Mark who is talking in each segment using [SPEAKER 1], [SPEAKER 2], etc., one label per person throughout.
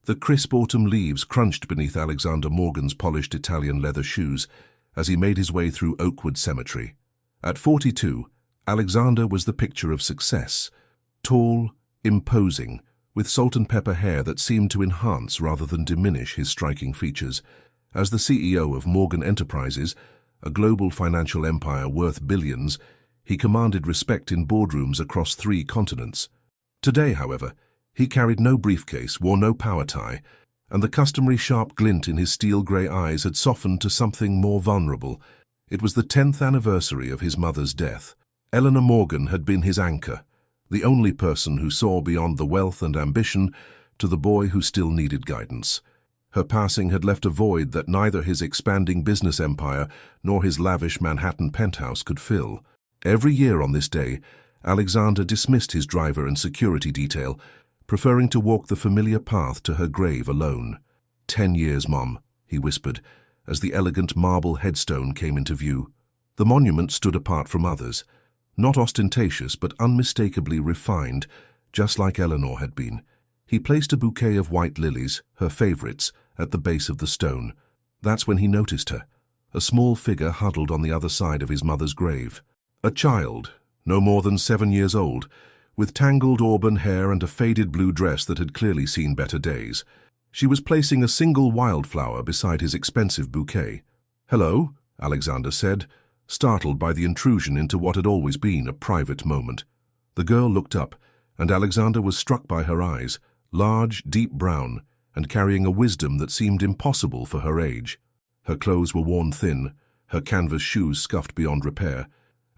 [SPEAKER 1] The crisp autumn leaves crunched beneath Alexander Morgan's polished Italian leather shoes as he made his way through Oakwood Cemetery. At 42, Alexander was the picture of success. Tall, imposing, with salt and pepper hair that seemed to enhance rather than diminish his striking features. As the CEO of Morgan Enterprises, a global financial empire worth billions, he commanded respect in boardrooms across 3 continents. Today, however, he carried no briefcase, wore no power tie, and the customary sharp glint in his steel-grey eyes had softened to something more vulnerable. It was the 10th anniversary of his mother's death. Eleanor Morgan had been his anchor, the only person who saw beyond the wealth and ambition to the boy who still needed guidance. Her passing had left a void that neither his expanding business empire nor his lavish Manhattan penthouse could fill. Every year on this day, Alexander dismissed his driver and security detail, preferring to walk the familiar path to her grave alone. 10 years, Mom, he whispered, as the elegant marble headstone came into view. The monument stood apart from others, not ostentatious but unmistakably refined, just like Eleanor had been. He placed a bouquet of white lilies, her favorites, at the base of the stone. That's when he noticed her, a small figure huddled on the other side of his mother's grave. A child, no more than 7 years old, with tangled auburn hair and a faded blue dress that had clearly seen better days. She was placing a single wildflower beside his expensive bouquet. "Hello," Alexander said, startled by the intrusion into what had always been a private moment. The girl looked up, and Alexander was struck by her eyes, large, deep brown, and carrying a wisdom that seemed impossible for her age. Her clothes were worn thin, her canvas shoes scuffed beyond repair,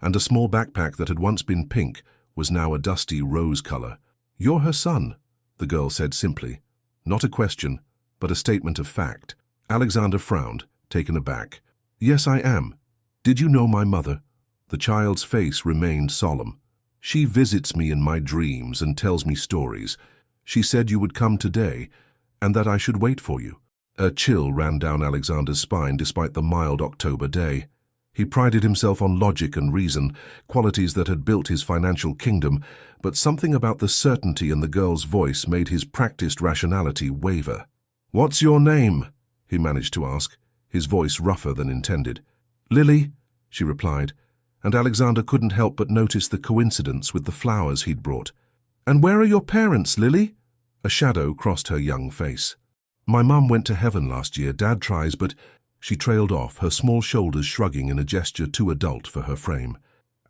[SPEAKER 1] and a small backpack that had once been pink was now a dusty rose color. "You're her son," the girl said simply. Not a question, but a statement of fact. Alexander frowned, taken aback. "Yes, I am. Did you know my mother?" The child's face remained solemn. "She visits me in my dreams and tells me stories. She said you would come today, and that I should wait for you." A chill ran down Alexander's spine despite the mild October day. He prided himself on logic and reason, qualities that had built his financial kingdom, but something about the certainty in the girl's voice made his practiced rationality waver. "What's your name?" he managed to ask, his voice rougher than intended. "Lily," she replied, and Alexander couldn't help but notice the coincidence with the flowers he'd brought. "And where are your parents, Lily?" A shadow crossed her young face. "My mum went to heaven last year. Dad tries, but—" She trailed off, her small shoulders shrugging in a gesture too adult for her frame.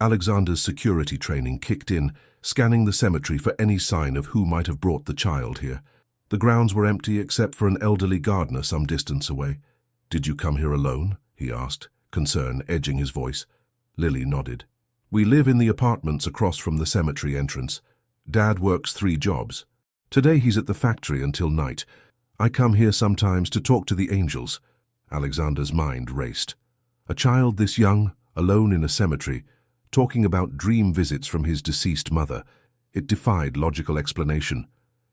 [SPEAKER 1] Alexander's security training kicked in, scanning the cemetery for any sign of who might have brought the child here. The grounds were empty except for an elderly gardener some distance away. "Did you come here alone?" he asked, concern edging his voice. Lily nodded. "We live in the apartments across from the cemetery entrance. Dad works 3 jobs. Today he's at the factory until night. I come here sometimes to talk to the angels." Alexander's mind raced. A child this young, alone in a cemetery, talking about dream visits from his deceased mother. It defied logical explanation.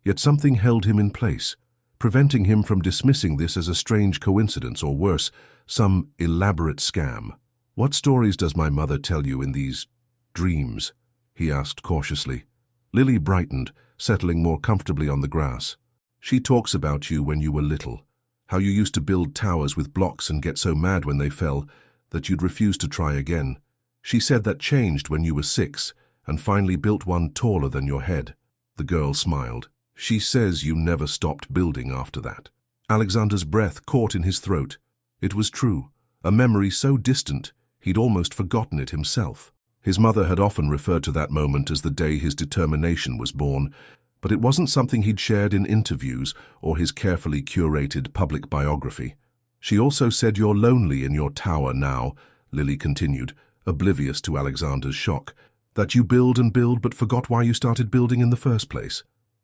[SPEAKER 1] Yet something held him in place, preventing him from dismissing this as a strange coincidence or worse, some elaborate scam. "What stories does my mother tell you in these dreams?" he asked cautiously. Lily brightened, settling more comfortably on the grass. "She talks about you when you were little. How you used to build towers with blocks and get so mad when they fell that you'd refuse to try again. She said that changed when you were 6 and finally built one taller than your head." The girl smiled. "She says you never stopped building after that." Alexander's breath caught in his throat. It was true, a memory so distant he'd almost forgotten it himself. His mother had often referred to that moment as the day his determination was born, but it wasn't something he'd shared in interviews or his carefully curated public biography. "She also said you're lonely in your tower now," Lily continued, oblivious to Alexander's shock, "that you build and build but forgot why you started building in the first place."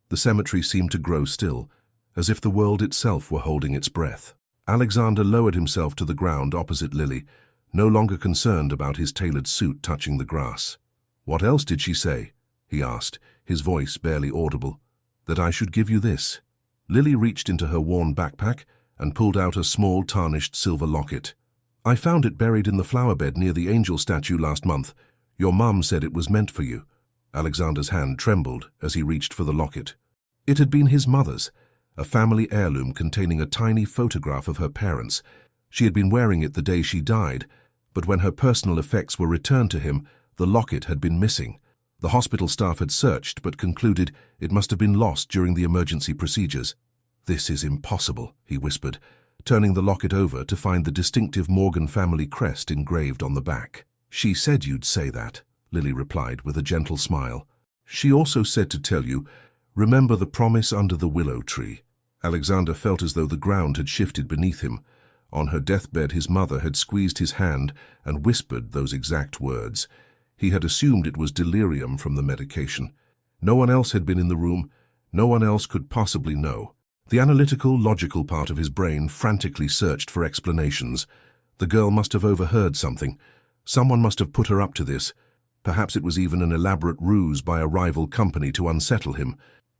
[SPEAKER 1] The cemetery seemed to grow still, as if the world itself were holding its breath. Alexander lowered himself to the ground opposite Lily, no longer concerned about his tailored suit touching the grass. "What else did she say?" he asked, his voice barely audible. "That I should give you this." Lily reached into her worn backpack and pulled out a small tarnished silver locket. "I found it buried in the flower bed near the angel statue last month. Your mum said it was meant for you." Alexander's hand trembled as he reached for the locket. It had been his mother's, a family heirloom containing a tiny photograph of her parents. She had been wearing it the day she died, but when her personal effects were returned to him, the locket had been missing. The hospital staff had searched but concluded it must have been lost during the emergency procedures. "This is impossible," he whispered, turning the locket over to find the distinctive Morgan family crest engraved on the back. "She said you'd say that," Lily replied with a gentle smile. "She also said to tell you, remember the promise under the willow tree." Alexander felt as though the ground had shifted beneath him. On her deathbed, his mother had squeezed his hand and whispered those exact words. He had assumed it was delirium from the medication. No one else had been in the room. No one else could possibly know. The analytical, logical part of his brain frantically searched for explanations. The girl must have overheard something. Someone must have put her up to this. Perhaps it was even an elaborate ruse by a rival company to unsettle him.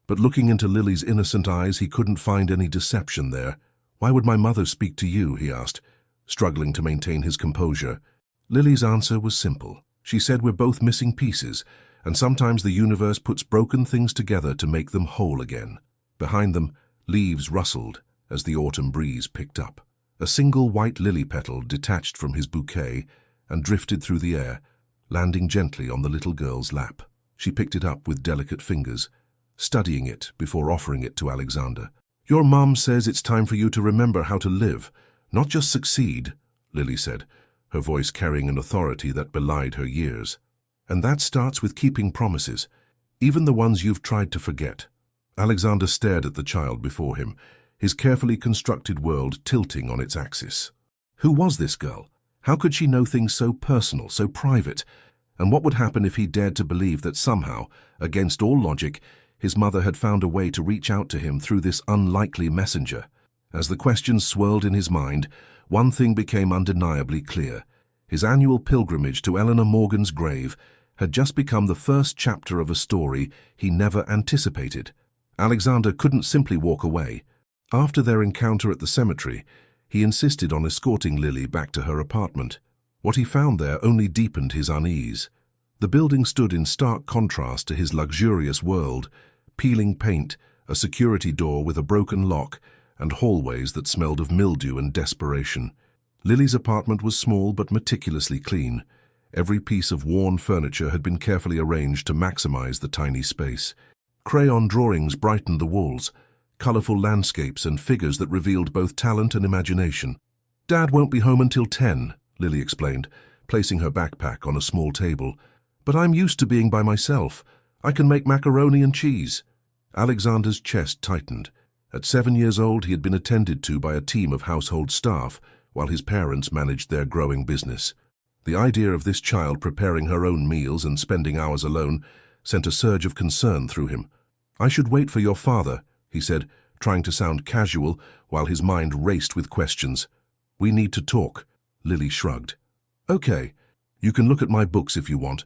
[SPEAKER 1] But looking into Lily's innocent eyes, he couldn't find any deception there. "Why would my mother speak to you?" he asked, struggling to maintain his composure. Lily's answer was simple. She said, "We're both missing pieces, and sometimes the universe puts broken things together to make them whole again." Behind them, leaves rustled as the autumn breeze picked up. A single white lily petal detached from his bouquet and drifted through the air, landing gently on the little girl's lap. She picked it up with delicate fingers, studying it before offering it to Alexander. "Your mom says it's time for you to remember how to live, not just succeed," Lily said, her voice carrying an authority that belied her years. "And that starts with keeping promises, even the ones you've tried to forget." Alexander stared at the child before him, his carefully constructed world tilting on its axis. Who was this girl? How could she know things so personal, so private? And what would happen if he dared to believe that somehow, against all logic, his mother had found a way to reach out to him through this unlikely messenger? As the questions swirled in his mind, one thing became undeniably clear. His annual pilgrimage to Eleanor Morgan's grave had just become the first chapter of a story he never anticipated. Alexander couldn't simply walk away. After their encounter at the cemetery, he insisted on escorting Lily back to her apartment. What he found there only deepened his unease. The building stood in stark contrast to his luxurious world: peeling paint, a security door with a broken lock, and hallways that smelled of mildew and desperation. Lily's apartment was small but meticulously clean. Every piece of worn furniture had been carefully arranged to maximize the tiny space. Crayon drawings brightened the walls, colorful landscapes and figures that revealed both talent and imagination. "Dad won't be home until 10, Lily explained, placing her backpack on a small table. "But I'm used to being by myself. I can make macaroni and cheese." Alexander's chest tightened. At 7 years old, he had been attended to by a team of household staff, while his parents managed their growing business. The idea of this child preparing her own meals and spending hours alone sent a surge of concern through him. "I should wait for your father," he said, trying to sound casual while his mind raced with questions. "We need to talk," Lily shrugged. "Okay, you can look at my books if you want.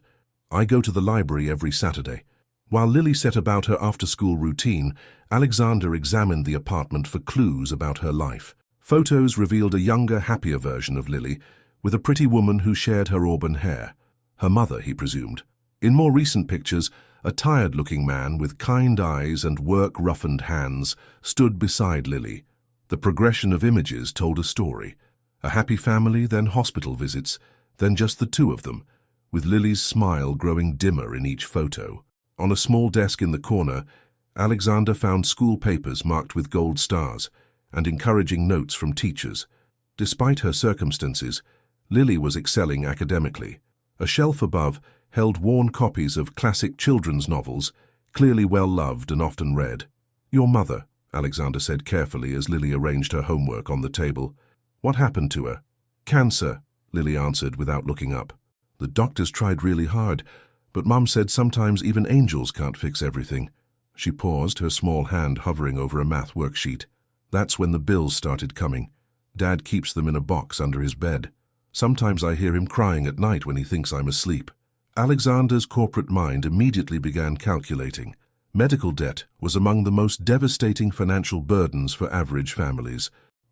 [SPEAKER 1] I go to the library every Saturday." While Lily set about her after-school routine, Alexander examined the apartment for clues about her life. Photos revealed a younger, happier version of Lily, with a pretty woman who shared her auburn hair. Her mother, he presumed. In more recent pictures, a tired-looking man with kind eyes and work-roughened hands stood beside Lily. The progression of images told a story. A happy family, then hospital visits, then just the two of them, with Lily's smile growing dimmer in each photo. On a small desk in the corner, Alexander found school papers marked with gold stars and encouraging notes from teachers. Despite her circumstances, Lily was excelling academically. A shelf above held worn copies of classic children's novels, clearly well-loved and often read. "Your mother," Alexander said carefully as Lily arranged her homework on the table. "What happened to her?" "Cancer," Lily answered without looking up. "The doctors tried really hard, but Mum said sometimes even angels can't fix everything." She paused, her small hand hovering over a math worksheet. "That's when the bills started coming. Dad keeps them in a box under his bed. Sometimes I hear him crying at night when he thinks I'm asleep." Alexander's corporate mind immediately began calculating. Medical debt was among the most devastating financial burdens for average families.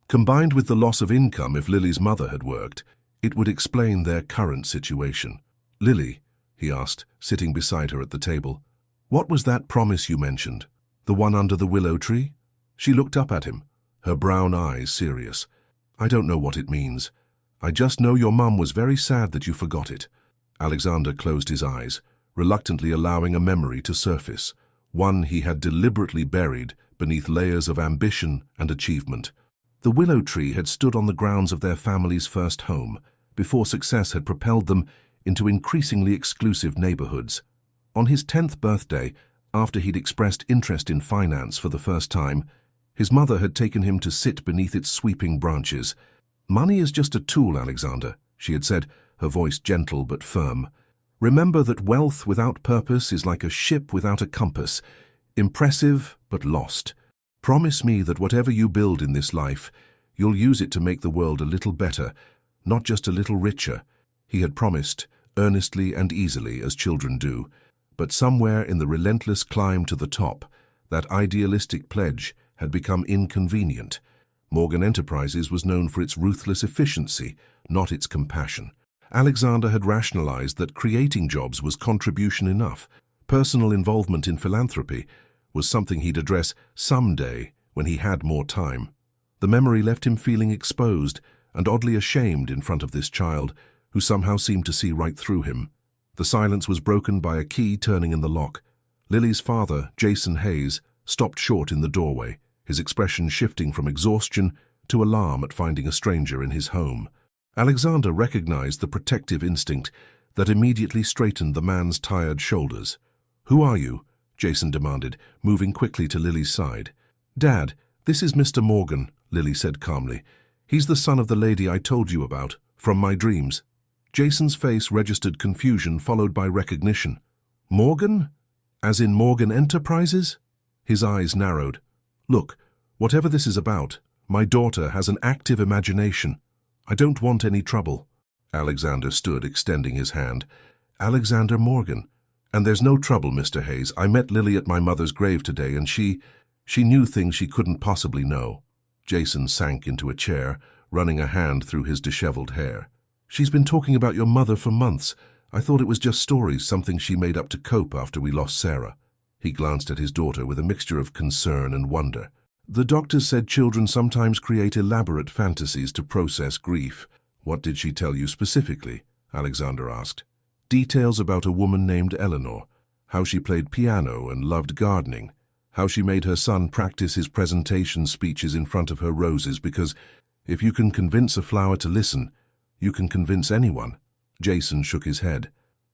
[SPEAKER 1] Combined with the loss of income if Lily's mother had worked, it would explain their current situation. "Lily," he asked, sitting beside her at the table, "what was that promise you mentioned? The one under the willow tree?" She looked up at him, her brown eyes serious. "I don't know what it means. I just know your mum was very sad that you forgot it." Alexander closed his eyes, reluctantly allowing a memory to surface, one he had deliberately buried beneath layers of ambition and achievement. The willow tree had stood on the grounds of their family's first home, before success had propelled them into increasingly exclusive neighborhoods. On his 10th birthday, after he'd expressed interest in finance for the first time, his mother had taken him to sit beneath its sweeping branches. "Money is just a tool, Alexander," she had said, her voice gentle but firm. "Remember that wealth without purpose is like a ship without a compass, impressive but lost. Promise me that whatever you build in this life, you'll use it to make the world a little better, not just a little richer." He had promised, earnestly and easily, as children do, but somewhere in the relentless climb to the top, that idealistic pledge had become inconvenient. Morgan Enterprises was known for its ruthless efficiency, not its compassion. Alexander had rationalized that creating jobs was contribution enough. Personal involvement in philanthropy was something he'd address someday when he had more time. The memory left him feeling exposed and oddly ashamed in front of this child, who somehow seemed to see right through him. The silence was broken by a key turning in the lock. Lily's father, Jason Hayes, stopped short in the doorway, his expression shifting from exhaustion to alarm at finding a stranger in his home. Alexander recognized the protective instinct that immediately straightened the man's tired shoulders. "Who are you?" Jason demanded, moving quickly to Lily's side. "Dad, this is Mr. Morgan," Lily said calmly. "He's the son of the lady I told you about, from my dreams." Jason's face registered confusion followed by recognition. "Morgan? As in Morgan Enterprises?" His eyes narrowed. "Look, whatever this is about, my daughter has an active imagination. I don't want any trouble." Alexander stood, extending his hand. "Alexander Morgan. And there's no trouble, Mr. Hayes. I met Lily at my mother's grave today, and she knew things she couldn't possibly know." Jason sank into a chair, running a hand through his disheveled hair. "She's been talking about your mother for months. I thought it was just stories, something she made up to cope after we lost Sarah." He glanced at his daughter with a mixture of concern and wonder. "The doctors said children sometimes create elaborate fantasies to process grief." "What did she tell you specifically?" Alexander asked. "Details about a woman named Eleanor, how she played piano and loved gardening, how she made her son practice his presentation speeches in front of her roses because if you can convince a flower to listen, you can convince anyone." Jason shook his head.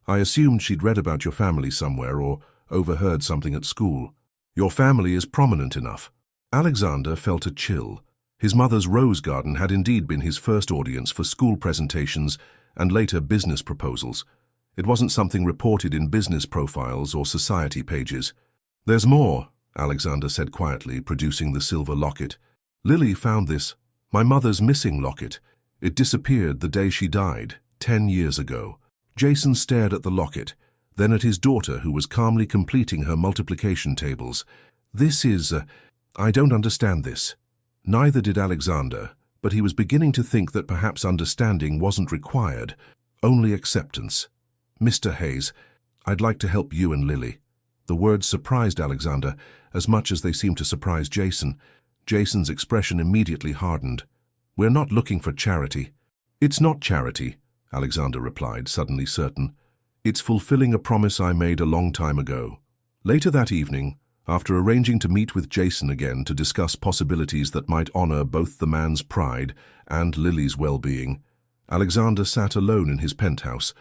[SPEAKER 1] "I assumed she'd read about your family somewhere or overheard something at school. Your family is prominent enough." Alexander felt a chill. His mother's rose garden had indeed been his first audience for school presentations and later business proposals. It wasn't something reported in business profiles or society pages. "There's more," Alexander said quietly, producing the silver locket. "Lily found this, my mother's missing locket. It disappeared the day she died, 10 years ago." Jason stared at the locket, then at his daughter, who was calmly completing her multiplication tables. I don't understand this." Neither did Alexander, but he was beginning to think that perhaps understanding wasn't required, only acceptance. "Mr. Hayes, I'd like to help you and Lily." The words surprised Alexander as much as they seemed to surprise Jason. Jason's expression immediately hardened. "We're not looking for charity." "It's not charity," Alexander replied, suddenly certain. "It's fulfilling a promise I made a long time ago." Later that evening, after arranging to meet with Jason again to discuss possibilities that might honor both the man's pride and Lily's well-being, Alexander sat alone in his penthouse.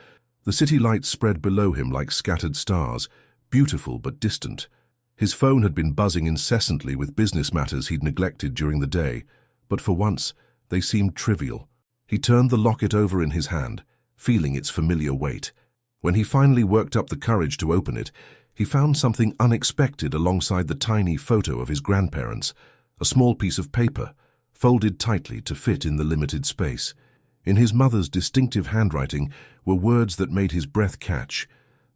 [SPEAKER 1] The city lights spread below him like scattered stars, beautiful but distant. His phone had been buzzing incessantly with business matters he'd neglected during the day, but for once they seemed trivial. He turned the locket over in his hand, feeling its familiar weight. When he finally worked up the courage to open it, he found something unexpected alongside the tiny photo of his grandparents, a small piece of paper, folded tightly to fit in the limited space. In his mother's distinctive handwriting were words that made his breath catch.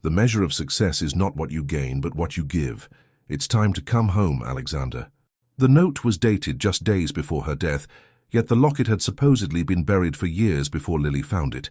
[SPEAKER 1] "The measure of success is not what you gain, but what you give. It's time to come home, Alexander." The note was dated just days before her death, yet the locket had supposedly been buried for years before Lily found it.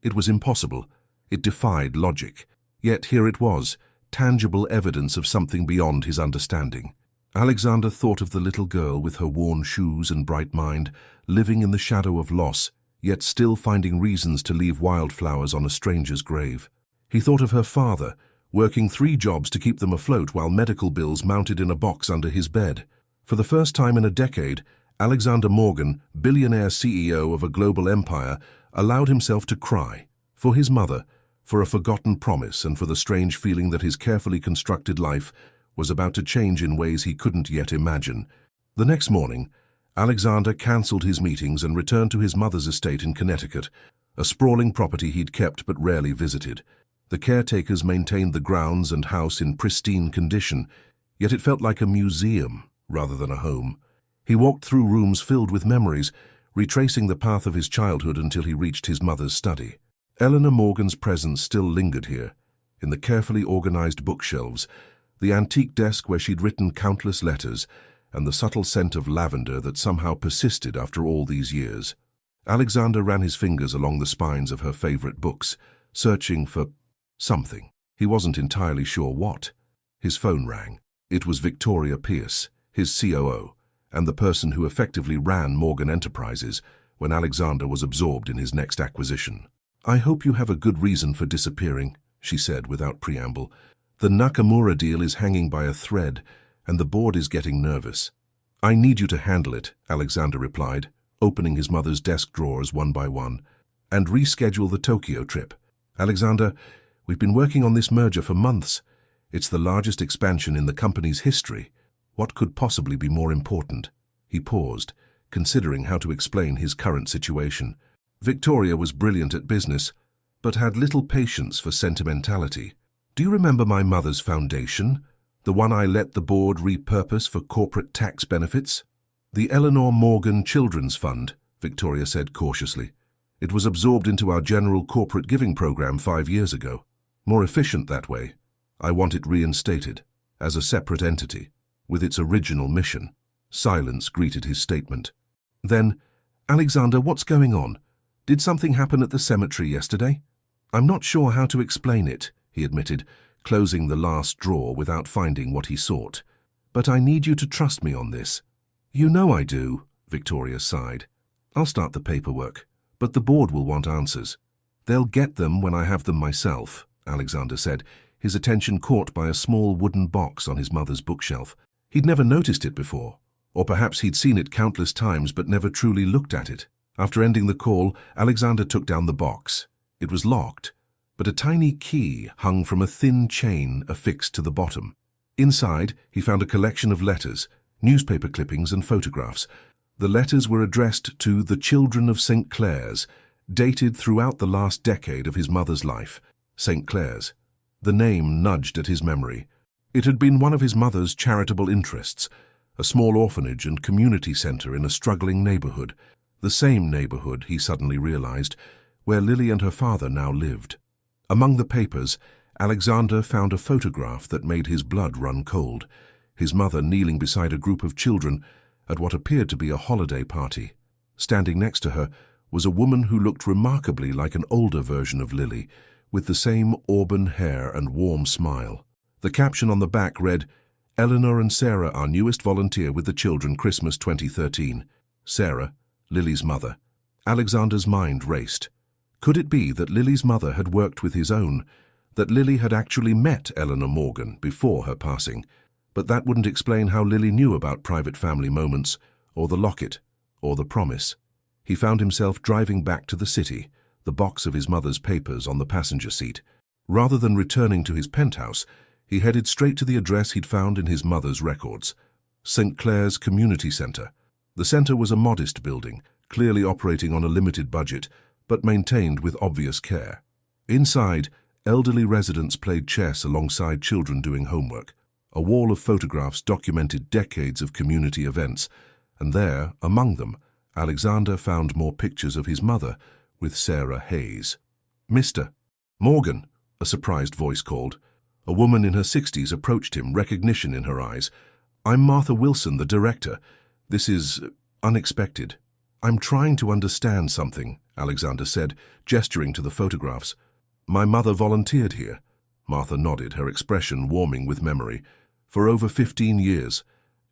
[SPEAKER 1] It was impossible. It defied logic. Yet here it was, tangible evidence of something beyond his understanding. Alexander thought of the little girl with her worn shoes and bright mind, living in the shadow of loss, yet still finding reasons to leave wildflowers on a stranger's grave. He thought of her father, working 3 jobs to keep them afloat while medical bills mounted in a box under his bed. For the first time in a decade, Alexander Morgan, billionaire CEO of a global empire, allowed himself to cry. For his mother, for a forgotten promise, and for the strange feeling that his carefully constructed life was about to change in ways he couldn't yet imagine. The next morning, Alexander cancelled his meetings and returned to his mother's estate in Connecticut, a sprawling property he'd kept but rarely visited. The caretakers maintained the grounds and house in pristine condition, yet it felt like a museum rather than a home. He walked through rooms filled with memories, retracing the path of his childhood until he reached his mother's study. Eleanor Morgan's presence still lingered here, in the carefully organized bookshelves, the antique desk where she'd written countless letters, and the subtle scent of lavender that somehow persisted after all these years. Alexander ran his fingers along the spines of her favorite books, searching for something. He wasn't entirely sure what. His phone rang. It was Victoria Pierce, his COO, and the person who effectively ran Morgan Enterprises when Alexander was absorbed in his next acquisition. "I hope you have a good reason for disappearing," she said without preamble. "The Nakamura deal is hanging by a thread, and the board is getting nervous." "I need you to handle it," Alexander replied, opening his mother's desk drawers one by one, "and reschedule the Tokyo trip. Alexander, we've been working on this merger for months. It's the largest expansion in the company's history. What could possibly be more important?" He paused, considering how to explain his current situation. Victoria was brilliant at business, but had little patience for sentimentality. "Do you remember my mother's foundation? The one I let the board repurpose for corporate tax benefits?" "The Eleanor Morgan Children's Fund," Victoria said cautiously. "It was absorbed into our general corporate giving program 5 years ago. More efficient that way. I want it reinstated, as a separate entity, with its original mission." Silence greeted his statement. Then, "Alexander, what's going on? Did something happen at the cemetery yesterday?" "I'm not sure how to explain it," he admitted, closing the last drawer without finding what he sought. "But I need you to trust me on this." "You know I do," Victoria sighed. "I'll start the paperwork, but the board will want answers." "They'll get them when I have them myself," Alexander said, his attention caught by a small wooden box on his mother's bookshelf. He'd never noticed it before, or perhaps he'd seen it countless times but never truly looked at it. After ending the call, Alexander took down the box. It was locked, but a tiny key hung from a thin chain affixed to the bottom. Inside, he found a collection of letters, newspaper clippings and photographs. The letters were addressed to the Children of St. Clair's, dated throughout the last decade of his mother's life. St. Clair's. The name nudged at his memory. It had been one of his mother's charitable interests, a small orphanage and community center in a struggling neighborhood. The same neighborhood, he suddenly realized, where Lily and her father now lived. Among the papers, Alexander found a photograph that made his blood run cold, his mother kneeling beside a group of children at what appeared to be a holiday party. Standing next to her was a woman who looked remarkably like an older version of Lily, with the same auburn hair and warm smile. The caption on the back read, "Eleanor and Sarah, our newest volunteer with the children, Christmas 2013. Sarah, Lily's mother." Alexander's mind raced. Could it be that Lily's mother had worked with his own, that Lily had actually met Eleanor Morgan before her passing? But that wouldn't explain how Lily knew about private family moments, or the locket, or the promise. He found himself driving back to the city, the box of his mother's papers on the passenger seat. Rather than returning to his penthouse, he headed straight to the address he'd found in his mother's records. St. Clair's Community Center. The center was a modest building, clearly operating on a limited budget, but maintained with obvious care. Inside, elderly residents played chess alongside children doing homework. A wall of photographs documented decades of community events, and there, among them, Alexander found more pictures of his mother with Sarah Hayes. "Mr. Morgan," a surprised voice called. A woman in her 60s approached him, recognition in her eyes. "I'm Martha Wilson, the director. This is unexpected." "I'm trying to understand something," Alexander said, gesturing to the photographs. "My mother volunteered here." Martha nodded, her expression warming with memory. "For over 15 years.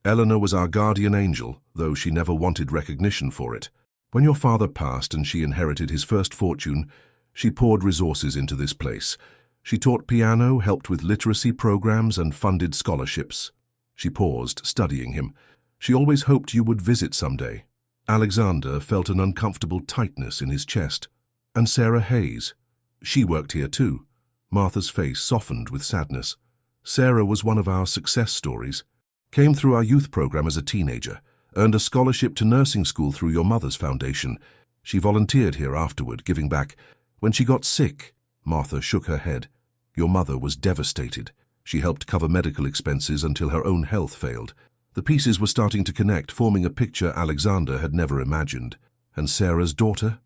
[SPEAKER 1] Eleanor was our guardian angel, though she never wanted recognition for it. When your father passed and she inherited his first fortune, she poured resources into this place. She taught piano, helped with literacy programs, and funded scholarships. She paused, studying him. She always hoped you would visit someday. Alexander felt an uncomfortable tightness in his chest. And Sarah Hayes. She worked here too. Martha's face softened with sadness. Sarah was one of our success stories. Came through our youth program as a teenager. Earned a scholarship to nursing school through your mother's foundation. She volunteered here afterward, giving back. When she got sick, Martha shook her head. Your mother was devastated. She helped cover medical expenses until her own health failed. The pieces were starting to connect, forming a picture Alexander had never imagined. And Sarah's daughter?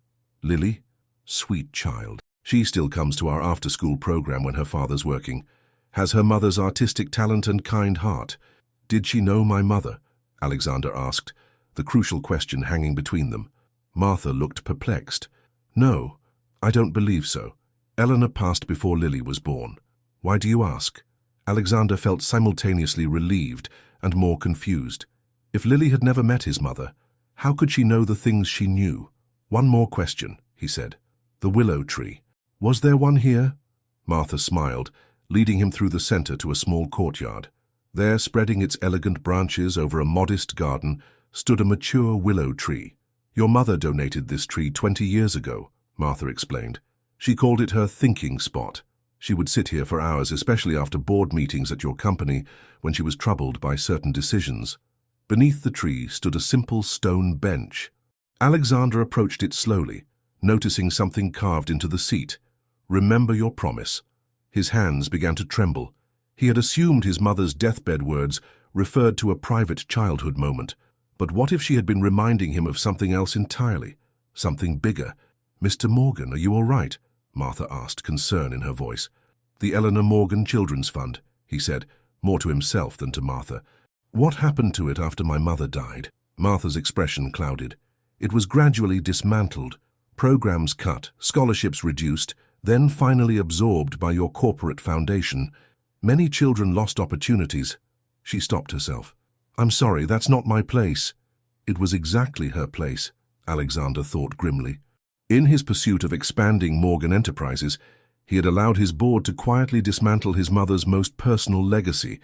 [SPEAKER 1] Lily? Sweet child. She still comes to our after-school program when her father's working. Has her mother's artistic talent and kind heart. Did she know my mother? Alexander asked, the crucial question hanging between them. Martha looked perplexed. No, I don't believe so. Eleanor passed before Lily was born. Why do you ask? Alexander felt simultaneously relieved and more confused. If Lily had never met his mother, how could she know the things she knew? One more question, he said. The willow tree. Was there one here? Martha smiled, leading him through the center to a small courtyard. There, spreading its elegant branches over a modest garden, stood a mature willow tree. Your mother donated this tree 20 years ago, Martha explained. She called it her thinking spot. She would sit here for hours, especially after board meetings at your company, when she was troubled by certain decisions. Beneath the tree stood a simple stone bench. Alexander approached it slowly, noticing something carved into the seat. Remember your promise. His hands began to tremble. He had assumed his mother's deathbed words referred to a private childhood moment. But what if she had been reminding him of something else entirely? Something bigger? Mr. Morgan, are you all right? Martha asked, concern in her voice. The Eleanor Morgan Children's Fund, he said, more to himself than to Martha. What happened to it after my mother died? Martha's expression clouded. It was gradually dismantled, programs cut, scholarships reduced, then finally absorbed by your corporate foundation. Many children lost opportunities. She stopped herself. I'm sorry, that's not my place. It was exactly her place, Alexander thought grimly. In his pursuit of expanding Morgan Enterprises, he had allowed his board to quietly dismantle his mother's most personal legacy,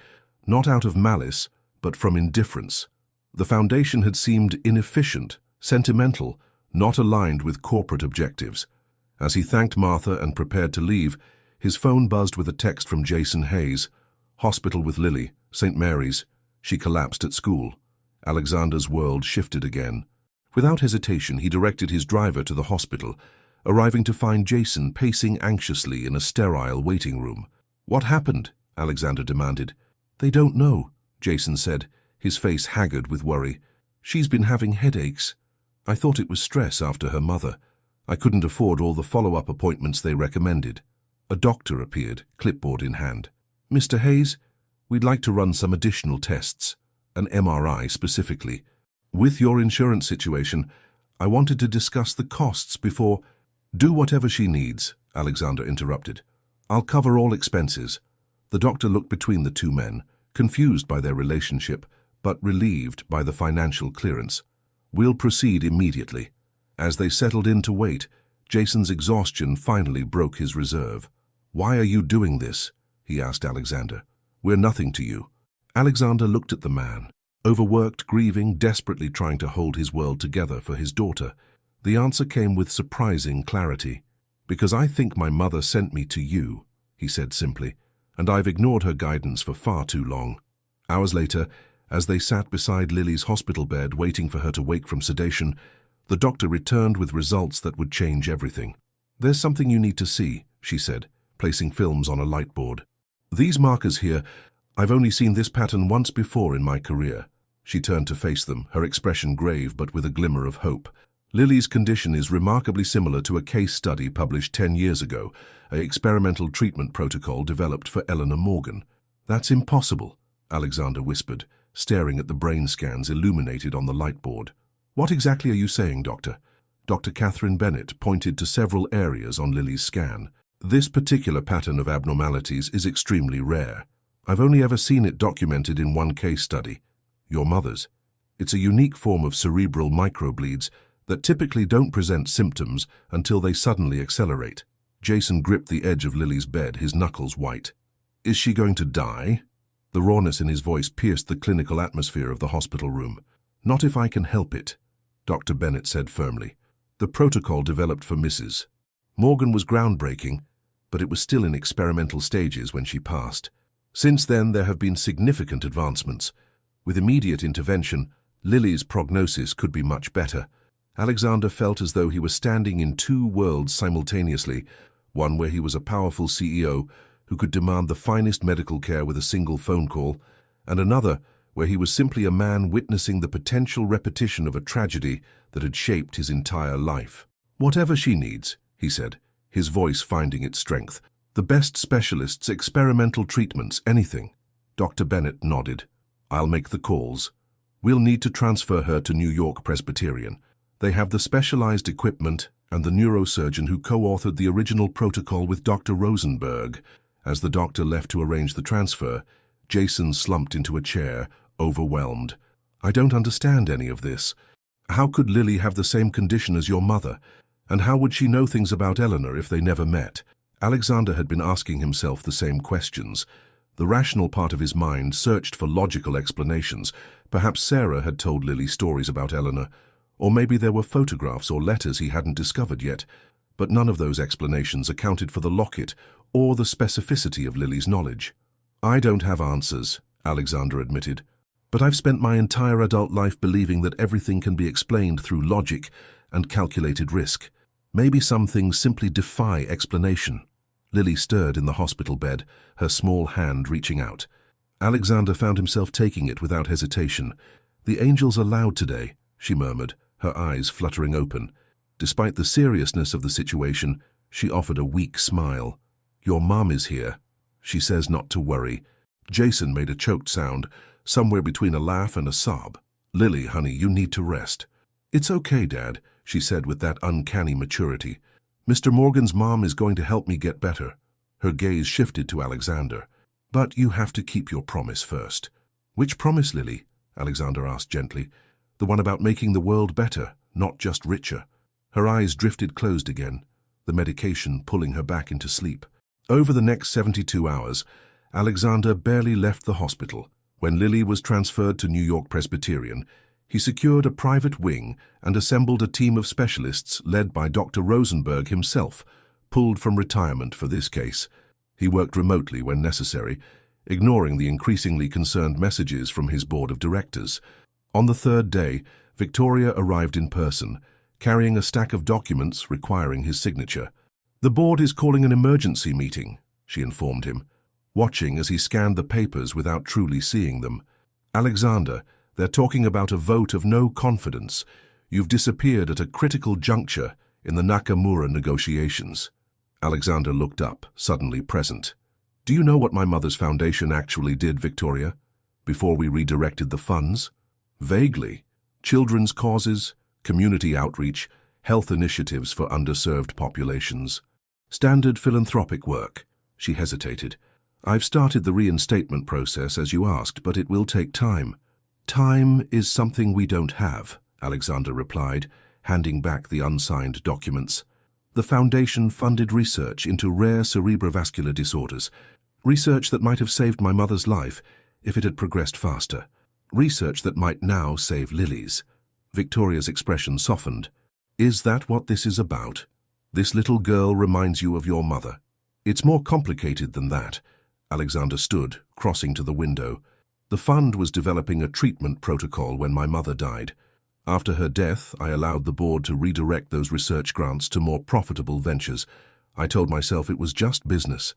[SPEAKER 1] not out of malice, but from indifference. The foundation had seemed inefficient, sentimental, not aligned with corporate objectives. As he thanked Martha and prepared to leave, his phone buzzed with a text from Jason Hayes. Hospital with Lily, St. Mary's. She collapsed at school. Alexander's world shifted again. Without hesitation, he directed his driver to the hospital, arriving to find Jason pacing anxiously in a sterile waiting room. What happened? Alexander demanded. They don't know, Jason said, his face haggard with worry. She's been having headaches. I thought it was stress after her mother. I couldn't afford all the follow-up appointments they recommended. A doctor appeared, clipboard in hand. Mr. Hayes, we'd like to run some additional tests, an MRI specifically. With your insurance situation, I wanted to discuss the costs before... Do whatever she needs, Alexander interrupted. I'll cover all expenses. The doctor looked between the two men, confused by their relationship, but relieved by the financial clearance. We'll proceed immediately. As they settled in to wait, Jason's exhaustion finally broke his reserve. Why are you doing this? He asked Alexander. We're nothing to you. Alexander looked at the man, overworked, grieving, desperately trying to hold his world together for his daughter. The answer came with surprising clarity. Because I think my mother sent me to you, he said simply, and I've ignored her guidance for far too long. Hours later, as they sat beside Lily's hospital bed waiting for her to wake from sedation, the doctor returned with results that would change everything. There's something you need to see, she said, placing films on a light board. These markers here, I've only seen this pattern once before in my career. She turned to face them, her expression grave but with a glimmer of hope. Lily's condition is remarkably similar to a case study published 10 years ago, an experimental treatment protocol developed for Eleanor Morgan. That's impossible, Alexander whispered, staring at the brain scans illuminated on the light board. What exactly are you saying, Doctor? Dr. Catherine Bennett pointed to several areas on Lily's scan. This particular pattern of abnormalities is extremely rare. I've only ever seen it documented in one case study. Your mother's. It's a unique form of cerebral microbleeds that typically don't present symptoms until they suddenly accelerate. Jason gripped the edge of Lily's bed, his knuckles white. Is she going to die? The rawness in his voice pierced the clinical atmosphere of the hospital room. Not if I can help it, Dr. Bennett said firmly. The protocol developed for Mrs. Morgan was groundbreaking, but it was still in experimental stages when she passed. Since then, there have been significant advancements. With immediate intervention, Lily's prognosis could be much better. Alexander felt as though he was standing in two worlds simultaneously, one where he was a powerful CEO who could demand the finest medical care with a single phone call, and another where he was simply a man witnessing the potential repetition of a tragedy that had shaped his entire life. Whatever she needs, he said, his voice finding its strength. The best specialists, experimental treatments, anything. Dr. Bennett nodded. I'll make the calls. We'll need to transfer her to New York Presbyterian. They have the specialized equipment and the neurosurgeon who co-authored the original protocol with Dr. Rosenberg. As the doctor left to arrange the transfer, Jason slumped into a chair, overwhelmed. I don't understand any of this. How could Lily have the same condition as your mother? And how would she know things about Eleanor if they never met? Alexander had been asking himself the same questions. The rational part of his mind searched for logical explanations. Perhaps Sarah had told Lily stories about Eleanor, or maybe there were photographs or letters he hadn't discovered yet. But none of those explanations accounted for the locket or the specificity of Lily's knowledge. I don't have answers, Alexander admitted, but I've spent my entire adult life believing that everything can be explained through logic and calculated risk. Maybe some things simply defy explanation. Lily stirred in the hospital bed, her small hand reaching out. Alexander found himself taking it without hesitation. The angels are loud today, she murmured, her eyes fluttering open. Despite the seriousness of the situation, she offered a weak smile. Your mom is here. She says not to worry. Jason made a choked sound, somewhere between a laugh and a sob. Lily, honey, you need to rest. It's okay, Dad, she said with that uncanny maturity. Mr. Morgan's mom is going to help me get better. Her gaze shifted to Alexander. But you have to keep your promise first. Which promise, Lily? Alexander asked gently. The one about making the world better, not just richer. Her eyes drifted closed again, the medication pulling her back into sleep. Over the next 72 hours, Alexander barely left the hospital. When Lily was transferred to New York Presbyterian, he secured a private wing and assembled a team of specialists led by Dr. Rosenberg himself, pulled from retirement for this case. He worked remotely when necessary, ignoring the increasingly concerned messages from his board of directors. On the third day, Victoria arrived in person, carrying a stack of documents requiring his signature. The board is calling an emergency meeting, she informed him, watching as he scanned the papers without truly seeing them. Alexander, they're talking about a vote of no confidence. You've disappeared at a critical juncture in the Nakamura negotiations. Alexander looked up, suddenly present. Do you know what my mother's foundation actually did, Victoria, before we redirected the funds? Vaguely. Children's causes, community outreach, health initiatives for underserved populations. Standard philanthropic work. She hesitated. I've started the reinstatement process as you asked, but it will take time. Time is something we don't have, Alexander replied, handing back the unsigned documents. The foundation funded research into rare cerebrovascular disorders, research that might have saved my mother's life if it had progressed faster, research that might now save Lily's. Victoria's expression softened. Is that what this is about? This little girl reminds you of your mother. It's more complicated than that. Alexander stood, crossing to the window. The fund was developing a treatment protocol when my mother died. After her death, I allowed the board to redirect those research grants to more profitable ventures. I told myself it was just business.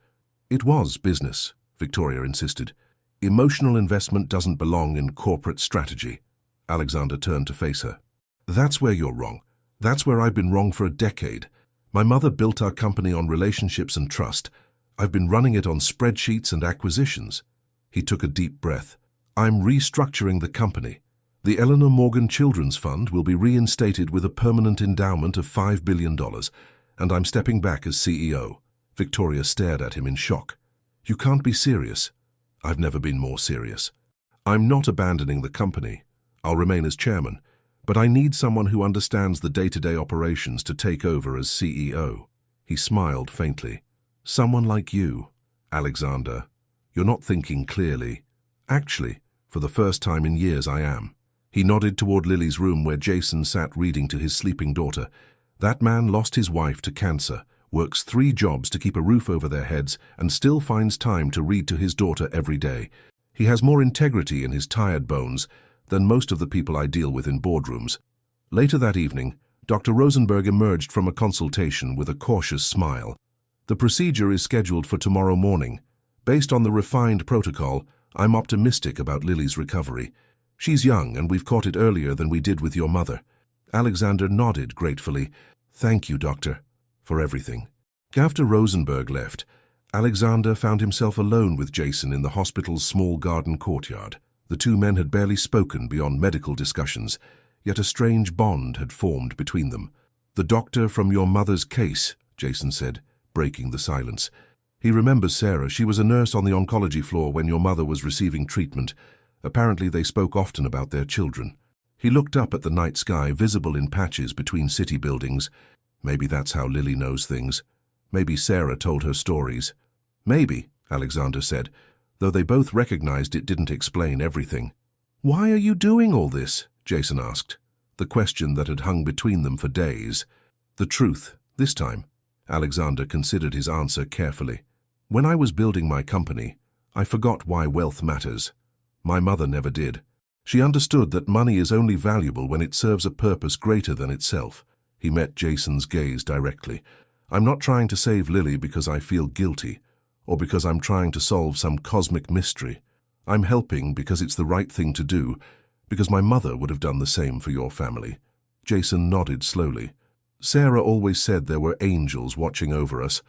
[SPEAKER 1] It was business, Victoria insisted. Emotional investment doesn't belong in corporate strategy. Alexander turned to face her. That's where you're wrong. That's where I've been wrong for a decade. My mother built our company on relationships and trust. I've been running it on spreadsheets and acquisitions. He took a deep breath. I'm restructuring the company. The Eleanor Morgan Children's Fund will be reinstated with a permanent endowment of $5 billion, and I'm stepping back as CEO. Victoria stared at him in shock. You can't be serious. I've never been more serious. I'm not abandoning the company. I'll remain as chairman, but I need someone who understands the day-to-day operations to take over as CEO. He smiled faintly. Someone like you, Alexander. You're not thinking clearly. Actually, for the first time in years I am. He nodded toward Lily's room where Jason sat reading to his sleeping daughter. That man lost his wife to cancer, works 3 jobs to keep a roof over their heads, and still finds time to read to his daughter every day. He has more integrity in his tired bones than most of the people I deal with in boardrooms. Later that evening, Dr. Rosenberg emerged from a consultation with a cautious smile. The procedure is scheduled for tomorrow morning. Based on the refined protocol, I'm optimistic about Lily's recovery. She's young, and we've caught it earlier than we did with your mother. Alexander nodded gratefully. Thank you, doctor, for everything. After Rosenberg left, Alexander found himself alone with Jason in the hospital's small garden courtyard. The 2 men had barely spoken beyond medical discussions, yet a strange bond had formed between them. The doctor from your mother's case, Jason said, breaking the silence. He remembers Sarah. She was a nurse on the oncology floor when your mother was receiving treatment. Apparently they spoke often about their children. He looked up at the night sky, visible in patches between city buildings. Maybe that's how Lily knows things. Maybe Sarah told her stories. Maybe, Alexander said, though they both recognized it didn't explain everything. Why are you doing all this? Jason asked, the question that had hung between them for days. The truth, this time. Alexander considered his answer carefully. When I was building my company, I forgot why wealth matters. My mother never did. She understood that money is only valuable when it serves a purpose greater than itself. He met Jason's gaze directly. I'm not trying to save Lily because I feel guilty, or because I'm trying to solve some cosmic mystery. I'm helping because it's the right thing to do, because my mother would have done the same for your family. Jason nodded slowly. Sarah always said there were angels watching over us.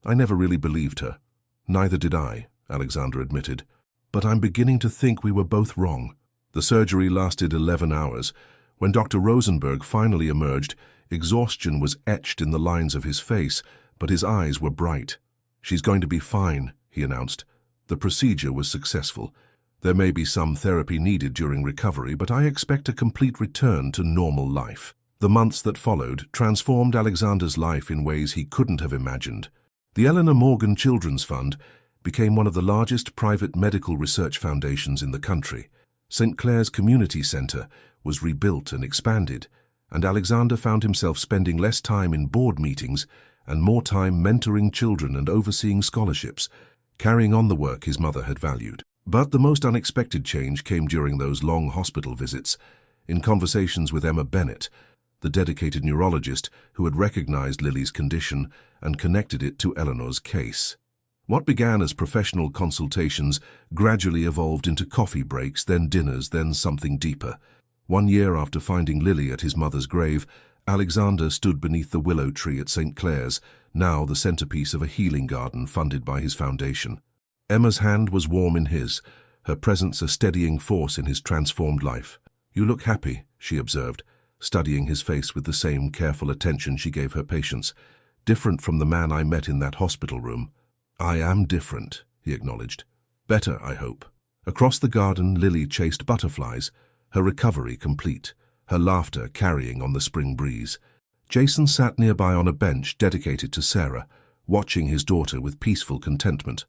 [SPEAKER 1] I never really believed her. Neither did I, Alexander admitted. But I'm beginning to think we were both wrong. The surgery lasted 11 hours. When Dr. Rosenberg finally emerged, exhaustion was etched in the lines of his face, but his eyes were bright. She's going to be fine, he announced. The procedure was successful. There may be some therapy needed during recovery, but I expect a complete return to normal life. The months that followed transformed Alexander's life in ways he couldn't have imagined. The Eleanor Morgan Children's Fund became one of the largest private medical research foundations in the country. St. Clair's Community Center was rebuilt and expanded, and Alexander found himself spending less time in board meetings and more time mentoring children and overseeing scholarships, carrying on the work his mother had valued. But the most unexpected change came during those long hospital visits. In conversations with Emma Bennett, the dedicated neurologist who had recognized Lily's condition and connected it to Eleanor's case. What began as professional consultations gradually evolved into coffee breaks, then dinners, then something deeper. 1 year after finding Lily at his mother's grave, Alexander stood beneath the willow tree at St. Clair's, now the centerpiece of a healing garden funded by his foundation. Emma's hand was warm in his, her presence a steadying force in his transformed life. You look happy, she observed, studying his face with the same careful attention she gave her patients. Different from the man I met in that hospital room. I am different, he acknowledged. Better, I hope. Across the garden, Lily chased butterflies, her recovery complete, her laughter carrying on the spring breeze. Jason sat nearby on a bench dedicated to Sarah, watching his daughter with peaceful contentment.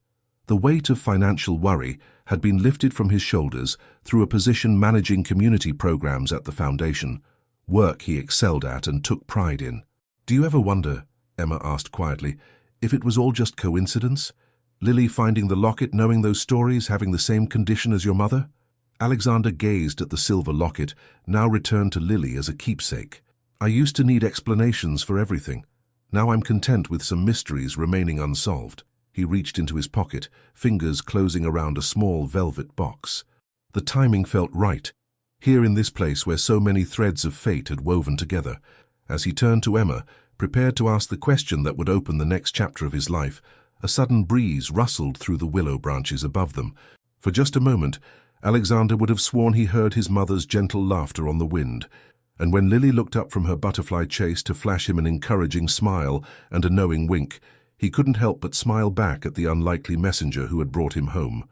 [SPEAKER 1] The weight of financial worry had been lifted from his shoulders through a position managing community programs at the foundation, work he excelled at and took pride in. Do you ever wonder, Emma asked quietly, if it was all just coincidence? Lily finding the locket, knowing those stories, having the same condition as your mother? Alexander gazed at the silver locket, now returned to Lily as a keepsake. I used to need explanations for everything. Now I'm content with some mysteries remaining unsolved. He reached into his pocket, fingers closing around a small velvet box. The timing felt right, here in this place where so many threads of fate had woven together. As he turned to Emma, prepared to ask the question that would open the next chapter of his life, a sudden breeze rustled through the willow branches above them. For just a moment, Alexander would have sworn he heard his mother's gentle laughter on the wind, and when Lily looked up from her butterfly chase to flash him an encouraging smile and a knowing wink, he couldn't help but smile back at the unlikely messenger who had brought him home.